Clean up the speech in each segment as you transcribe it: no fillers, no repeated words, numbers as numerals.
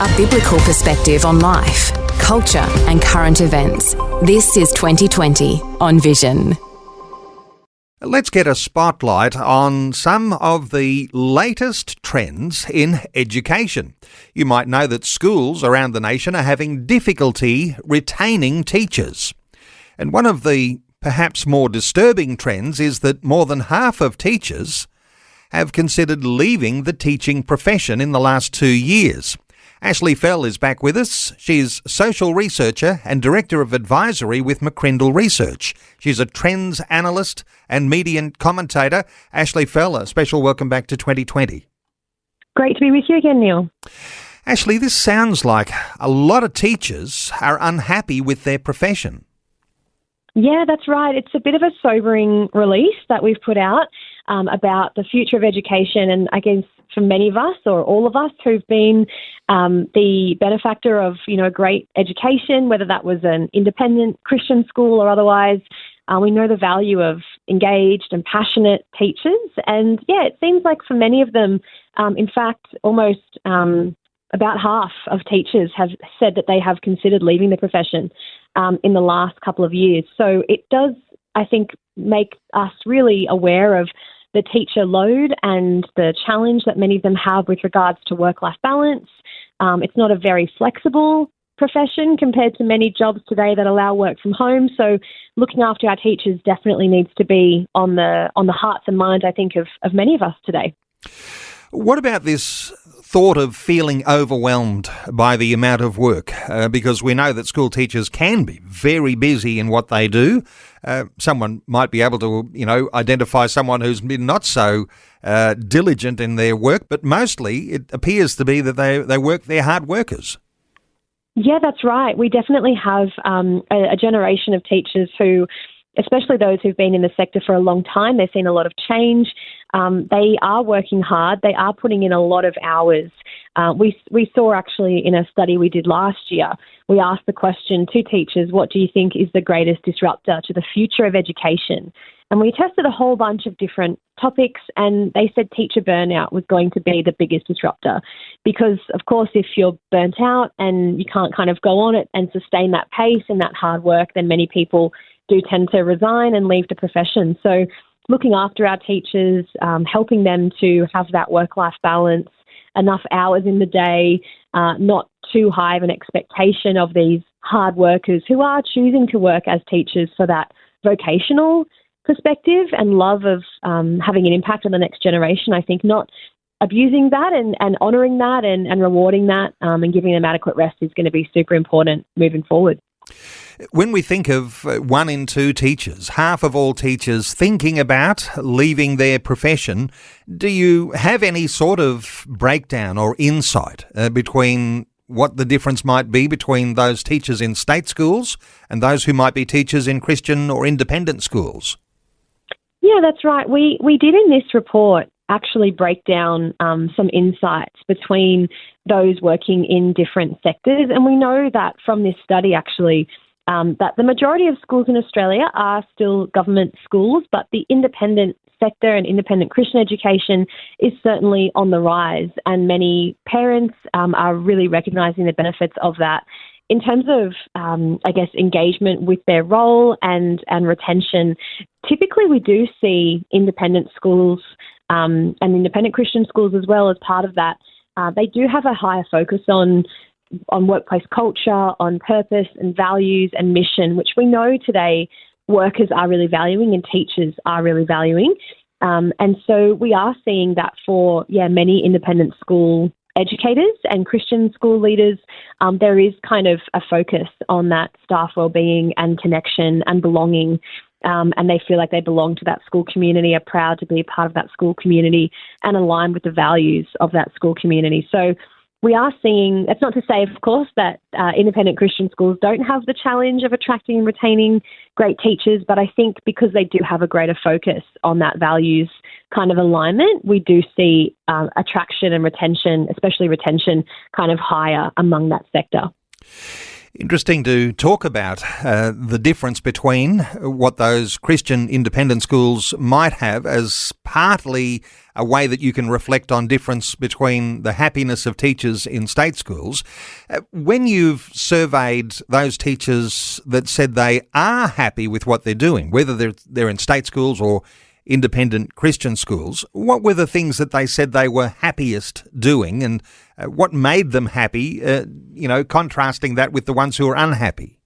A biblical perspective on life, culture and current events. This is 2020 on Vision. Let's get a spotlight on some of the latest trends in education. You might know that schools around the nation are having difficulty retaining teachers. And one of the perhaps more disturbing trends is that more than half of teachers have considered leaving the teaching profession in the last 2 years. Ashley Fell is back with us. She's social researcher and director of advisory with McCrindle Research. She's a trends analyst and media commentator. Ashley Fell, a special welcome back to 2020. Great to be with you again, Neil. Ashley, this sounds like a lot of teachers are unhappy with their profession. Yeah, that's right. It's a bit of a sobering release that we've put out about the future of education, and I guess for many of us, or all of us, who've been the benefactor of, a great education, whether that was an independent Christian school or otherwise, we know the value of engaged and passionate teachers. And yeah, it seems like for many of them, in fact, almost about half of teachers have said that they have considered leaving the profession in the last couple of years. So it does, I think, make us really aware of the teacher load and the challenge that many of them have with regards to work-life balance. It's not a very flexible profession compared to many jobs today that allow work from home. So looking after our teachers definitely needs to be on the hearts and minds, I think, of many of us today. What about this thought of feeling overwhelmed by the amount of work? Because we know that school teachers can be very busy in what they do. Someone might be able to, identify someone who's been not so diligent in their work, but mostly it appears to be that they're hard workers. Yeah, that's right. We definitely have a generation of teachers who, especially those who've been in the sector for a long time, they've seen a lot of change. They are working hard. They are putting in a lot of hours. We saw actually in a study we did last year, we asked the question to teachers, what do you think is the greatest disruptor to the future of education? And we tested a whole bunch of different topics, and they said teacher burnout was going to be the biggest disruptor. Because, of course, if you're burnt out and you can't kind of go on it and sustain that pace and that hard work, then many people do tend to resign and leave the profession. So looking after our teachers, helping them to have that work-life balance, enough hours in the day, not too high of an expectation of these hard workers who are choosing to work as teachers for that vocational perspective and love of having an impact on the next generation. I think not abusing that and honouring that and rewarding that and giving them adequate rest is going to be super important moving forward. When we think of 1 in 2 teachers, half of all teachers thinking about leaving their profession, do you have any sort of breakdown or insight between what the difference might be between those teachers in state schools and those who might be teachers in Christian or independent schools? Yeah, that's right. We did in this report actually break down some insights between those working in different sectors. And we know that from this study actually that the majority of schools in Australia are still government schools, but the independent sector and independent Christian education is certainly on the rise. And many parents are really recognising the benefits of that. In terms of, engagement with their role and retention, typically we do see independent schools and independent Christian schools as well as part of that. They do have a higher focus on workplace culture, on purpose and values and mission, which we know today workers are really valuing and teachers are really valuing. And so we are seeing that for, many independent school educators and Christian school leaders, there is kind of a focus on that staff wellbeing and connection and belonging. And they feel like they belong to that school community, are proud to be a part of that school community and aligned with the values of that school community. So we are seeing, that's not to say, of course, that independent Christian schools don't have the challenge of attracting and retaining great teachers, but I think because they do have a greater focus on that values kind of alignment, we do see attraction and retention, especially retention, kind of higher among that sector. Interesting to talk about the difference between what those Christian independent schools might have as partly a way that you can reflect on difference between the happiness of teachers in state schools. When you've surveyed those teachers that said they are happy with what they're doing, whether they're in state schools or independent Christian schools, what were the things that they said they were happiest doing, and what made them happy, contrasting that with the ones who are unhappy?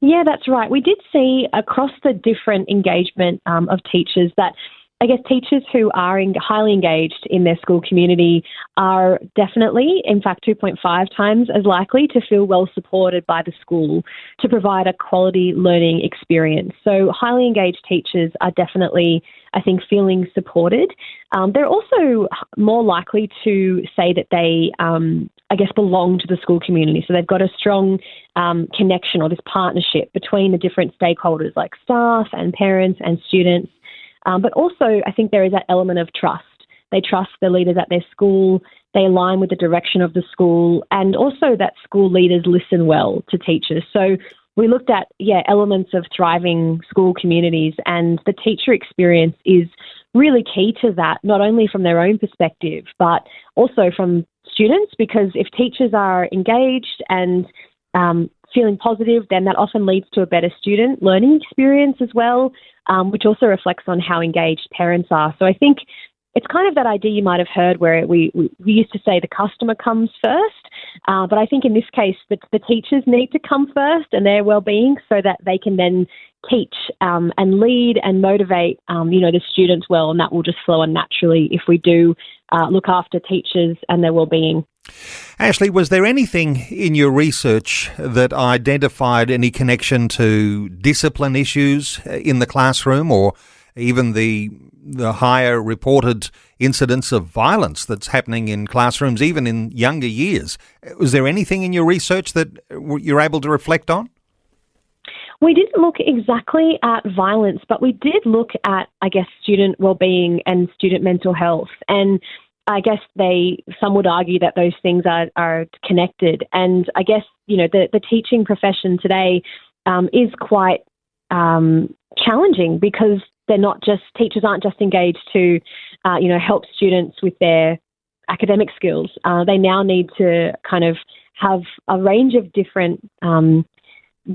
Yeah, that's right. We did see across the different engagement of teachers that I guess teachers who are highly engaged in their school community are definitely, in fact, 2.5 times as likely to feel well supported by the school to provide a quality learning experience. So highly engaged teachers are definitely, I think, feeling supported. They're also more likely to say that they, belong to the school community. So they've got a strong connection or this partnership between the different stakeholders like staff and parents and students. But also, I think there is that element of trust. They trust the leaders at their school, they align with the direction of the school, and also that school leaders listen well to teachers. So we looked at, elements of thriving school communities, and the teacher experience is really key to that, not only from their own perspective, but also from students, because if teachers are engaged and feeling positive, then that often leads to a better student learning experience as well, which also reflects on how engaged parents are. So I think it's kind of that idea you might have heard where we used to say the customer comes first, but I think in this case the teachers need to come first and their well-being so that they can then teach and lead and motivate the students well, and that will just flow on naturally if we do look after teachers and their well-being. Ashley, was there anything in your research that identified any connection to discipline issues in the classroom, or even the higher reported incidence of violence that's happening in classrooms, even in younger years? Was there anything in your research that you're able to reflect on? We didn't look exactly at violence, but we did look at, student well-being and student mental health. And I guess some would argue that those things are connected. And I guess, the teaching profession today is quite challenging because teachers aren't just engaged to, help students with their academic skills. They now need to kind of have a range of different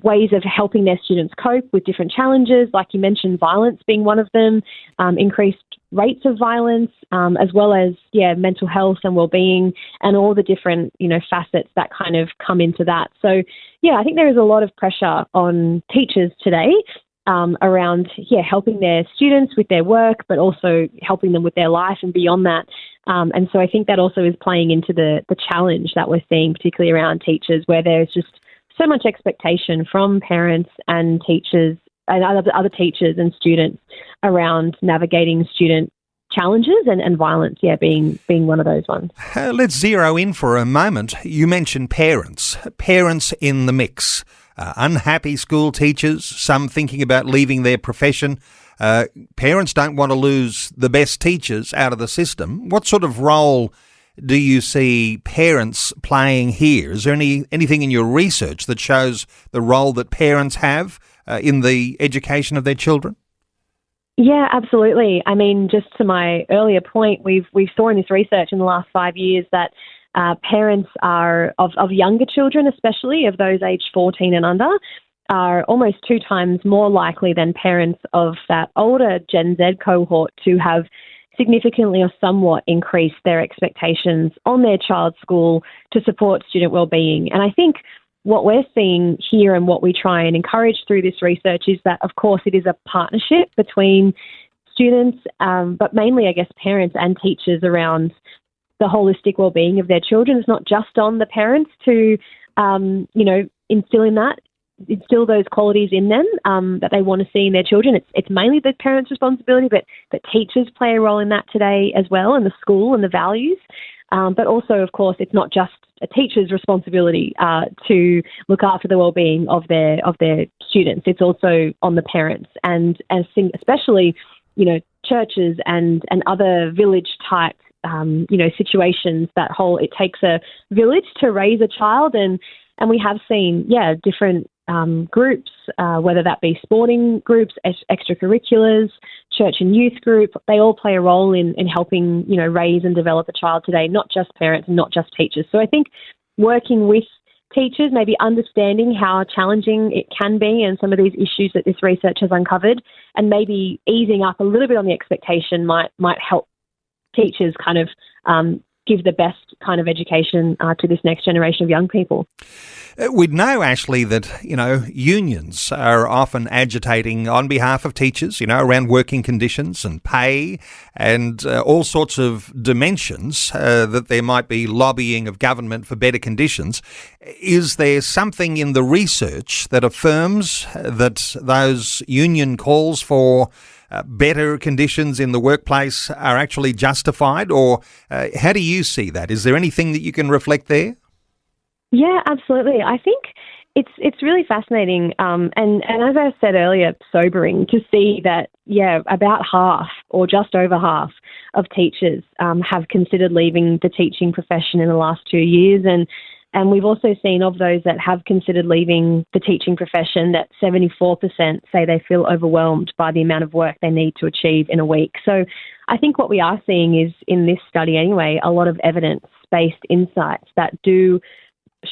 ways of helping their students cope with different challenges, like you mentioned, violence being one of them, increased rates of violence, as well as, mental health and well-being and all the different, facets that kind of come into that. So, I think there is a lot of pressure on teachers today around, helping their students with their work, but also helping them with their life and beyond that. And so I think that also is playing into the challenge that we're seeing, particularly around teachers, where there's just so much expectation from parents and teachers and other teachers and students around navigating student challenges and violence, being one of those ones. Let's zero in for a moment. You mentioned parents in the mix. Unhappy school teachers, some thinking about leaving their profession. Parents don't want to lose the best teachers out of the system. What sort of role do you see parents playing here? Is there anything in your research that shows the role that parents have in the education of their children? Yeah, absolutely. I mean, just to my earlier point, we saw in this research in the last 5 years that parents are of younger children, especially of those aged 14 and under, are almost 2 times more likely than parents of that older Gen Z cohort to have significantly or somewhat increased their expectations on their child's school to support student well-being. And I think what we're seeing here and what we try and encourage through this research is that, of course, it is a partnership between students, but mainly, I guess, parents and teachers around the holistic well-being of their children. It's not just on the parents to, instill those qualities in them that they want to see in their children. It's mainly the parents' responsibility, but teachers play a role in that today as well, and the school and the values. But also, of course, it's not just a teacher's responsibility to look after the well-being of their students. It's also on the parents, and especially, churches and other village type situations. It takes a village to raise a child, and And we have seen, different groups, whether that be sporting groups, extracurriculars, church and youth group, they all play a role in helping, raise and develop a child today, not just parents and not just teachers. So I think working with teachers, maybe understanding how challenging it can be and some of these issues that this research has uncovered, and maybe easing up a little bit on the expectation might help teachers kind of give the best kind of education to this next generation of young people. We'd know, Ashley, that, unions are often agitating on behalf of teachers, around working conditions and pay and all sorts of dimensions that there might be lobbying of government for better conditions. Is there something in the research that affirms that those union calls for better conditions in the workplace are actually justified, or how do you see that? Is there anything that you can reflect there? Yeah, absolutely. I think it's really fascinating, and as I said earlier, sobering to see that, about half or just over half of teachers have considered leaving the teaching profession in the last 2 years, and we've also seen of those that have considered leaving the teaching profession that 74% say they feel overwhelmed by the amount of work they need to achieve in a week. So I think what we are seeing is, in this study anyway, a lot of evidence-based insights that do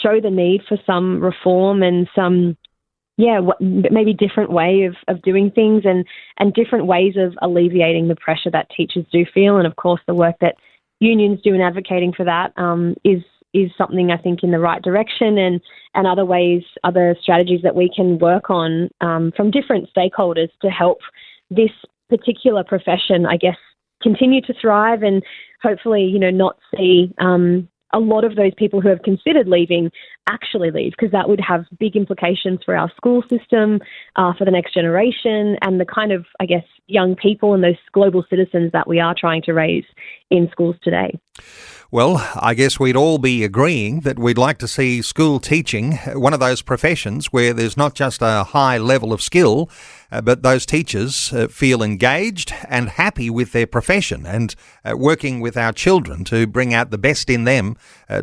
show the need for some reform and some, maybe different way of doing things and different ways of alleviating the pressure that teachers do feel. And of course, the work that unions do in advocating for that is something, I think, in the right direction, and other ways, other strategies that we can work on from different stakeholders to help this particular profession, I guess, continue to thrive and hopefully, not see a lot of those people who have considered leaving actually leave, because that would have big implications for our school system, for the next generation, and the kind of, I guess, young people and those global citizens that we are trying to raise in schools today. Well, I guess we'd all be agreeing that we'd like to see school teaching one of those professions where there's not just a high level of skill, but those teachers feel engaged and happy with their profession and working with our children to bring out the best in them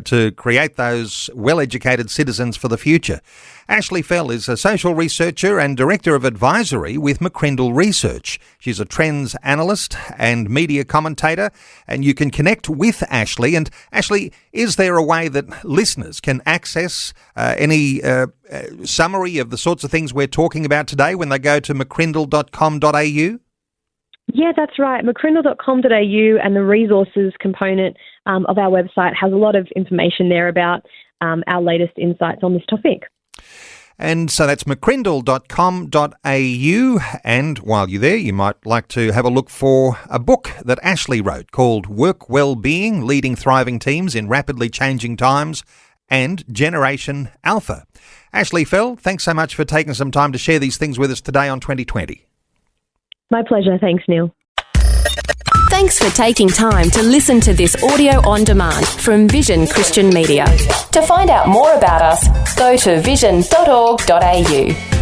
to create those well-educated citizens for the future. Ashley Fell is a social researcher and director of advisory with McCrindle Research. She's a trends analyst and media commentator, and you can connect with Ashley. And Ashley, is there a way that listeners can access any summary of the sorts of things we're talking about today when they go to mccrindle.com.au? Yeah, that's right. mccrindle.com.au, and the resources component of our website has a lot of information there about our latest insights on this topic. And so that's mccrindle.com.au. And while you're there, you might like to have a look for a book that Ashley wrote called Work Wellbeing, Leading Thriving Teams in Rapidly Changing Times, and Generation Alpha. Ashley Fell, thanks so much for taking some time to share these things with us today on 2020. My pleasure. Thanks, Neil. Thanks for taking time to listen to this audio on demand from Vision Christian Media. To find out more about us, go to vision.org.au.